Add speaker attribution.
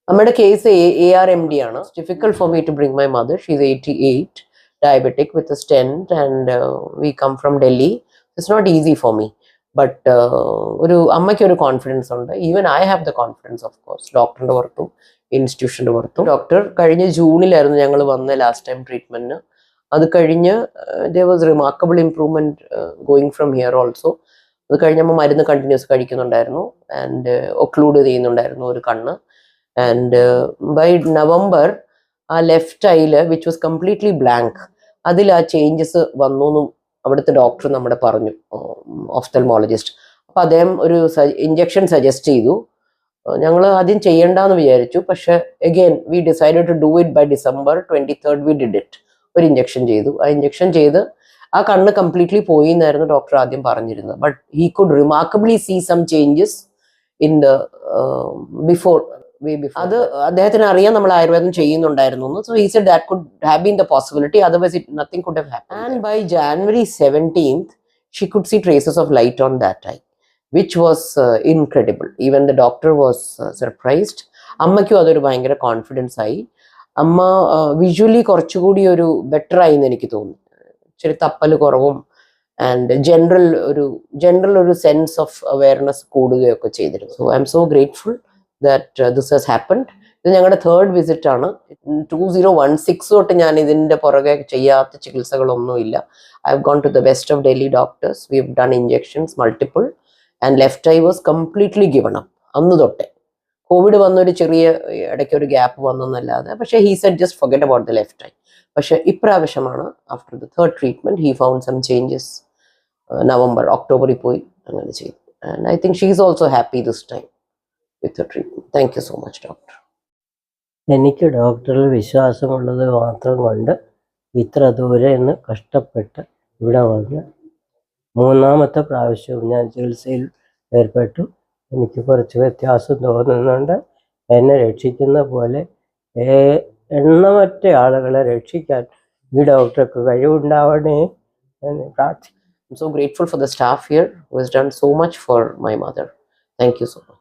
Speaker 1: നമ്മുടെ case ARMD ആണ്. It's difficult for me to bring my mother. She's 88, diabetic with a stent, and we come from Delhi. It's not easy for me. But ഒരു അമ്മയ്ക്ക് ഒരു confidence ഉണ്ട്. Even I have the confidence of course. ഡോക്ടറിന്റെ പുറത്തും ഇൻസ്റ്റിറ്റ്യൂഷന്റെ പുറത്തും. Doctor കഴിഞ്ഞ ജൂണിലായിരുന്നു ഞങ്ങൾ വന്ന ലാസ്റ്റ് ടൈം ട്രീറ്റ്മെന്റിന്. അത് കഴിഞ്ഞ് there was remarkable improvement going from here also. അത് കഴിഞ്ഞപ്പോൾ മരുന്ന് കണ്ടിന്യൂസ് കഴിക്കുന്നുണ്ടായിരുന്നു ആൻഡ് ഒക്ലൂഡ് ചെയ്യുന്നുണ്ടായിരുന്നു ഒരു കണ്ണ്. ആൻഡ് ബൈ നവംബർ ആ ലെഫ്റ്റ് ഐയില് വിച്ച് വാസ് കംപ്ലീറ്റ്ലി ബ്ലാങ്ക്, അതിൽ ആ ചേഞ്ചസ് വന്നു എന്നും അവിടുത്തെ ഡോക്ടർ നമ്മുടെ പറഞ്ഞു, ഓഫ്തൽമോളജിസ്റ്റ്. അപ്പം അദ്ദേഹം ഒരു ഇഞ്ചക്ഷൻ സജസ്റ്റ് ചെയ്തു. ഞങ്ങൾ ആദ്യം ചെയ്യണ്ടെന്ന് വിചാരിച്ചു, പക്ഷെ again we decided to do it by December 23rd we did it. ഒരു ഇഞ്ചക്ഷൻ ചെയ്തു. ആ ഇഞ്ചക്ഷൻ ചെയ്ത് ആ കണ്ണ് കംപ്ലീറ്റ്ലി പോയി എന്നായിരുന്നു ഡോക്ടർ ആദ്യം പറഞ്ഞിരുന്നത്. But he could remarkably see some changes in the before. അത് അദ്ദേഹത്തിന് അറിയാം നമ്മൾ ആയുർവേദം ചെയ്യുന്നുണ്ടായിരുന്നു. So he said that could have been the possibility, otherwise nothing could have happened. And by January 17th she could see traces of light on that eye, which was incredible. Even the doctor was surprised. അമ്മയ്ക്കും അതൊരു ഭയങ്കര confidence ആയി. അമ്മ visually കുറച്ചുകൂടി ഒരു better ആയി എന്ന് എനിക്ക് തോന്നുന്നു. ഇച്ചിരി തപ്പൽ കുറവും ആൻഡ് ജനറൽ ഒരു സെൻസ് ഓഫ് അവയർനെസ് കൂടുകയൊക്കെ ചെയ്തിരുന്നു. So I M so grateful that this has happened. ഇത് ഞങ്ങളുടെ 3rd വിസിറ്റ് ആണ്. 2016 തൊട്ട് ഞാൻ ഇതിൻ്റെ പുറകെ ചെയ്യാത്ത ചികിത്സകളൊന്നുമില്ല. I have gone to the best of Delhi doctors. We have done injections multiple and left eye was completely given up. അന്ന് തൊട്ടേ കോവിഡ് വന്നൊരു ചെറിയ ഇടയ്ക്ക് ഒരു ഗ്യാപ്പ് വന്നെന്നല്ലാതെ, പക്ഷേ he said just forget about the left eye. പക്ഷെ ഇപ്രാവശ്യമാണ് after the 3rd treatment he found some changes. ഒക്ടോബറിൽ പോയി അങ്ങനെ ചെയ്തു. And I think she is also happy this time with the treatment. Thank you so much doctor.
Speaker 2: എനിക്ക് ഡോക്ടറിൽ വിശ്വാസമുള്ളത് മാത്രം കൊണ്ട് ഇത്ര ദൂരെ നിന്ന് കഷ്ടപ്പെട്ട് ഇവിടെ വന്ന് 3ാമത്തെ പ്രാവശ്യവും ഞാൻ ചികിത്സയിൽ ഏർപ്പെട്ടു. എനിക്ക് കുറച്ച് വ്യത്യാസം തോന്നുന്നുണ്ട്. എന്നെ രക്ഷിക്കുന്ന പോലെ എണ്ണമറ്റ ആളുകളെ രക്ഷിക്കാൻ ഈ ഡോക്ടർക്ക് കഴിവുണ്ടാവണേ എന്ന് പ്രാർത്ഥിക്കുന്നു.
Speaker 1: I'm so grateful for the staff here who has done so much for my mother. Thank you so much.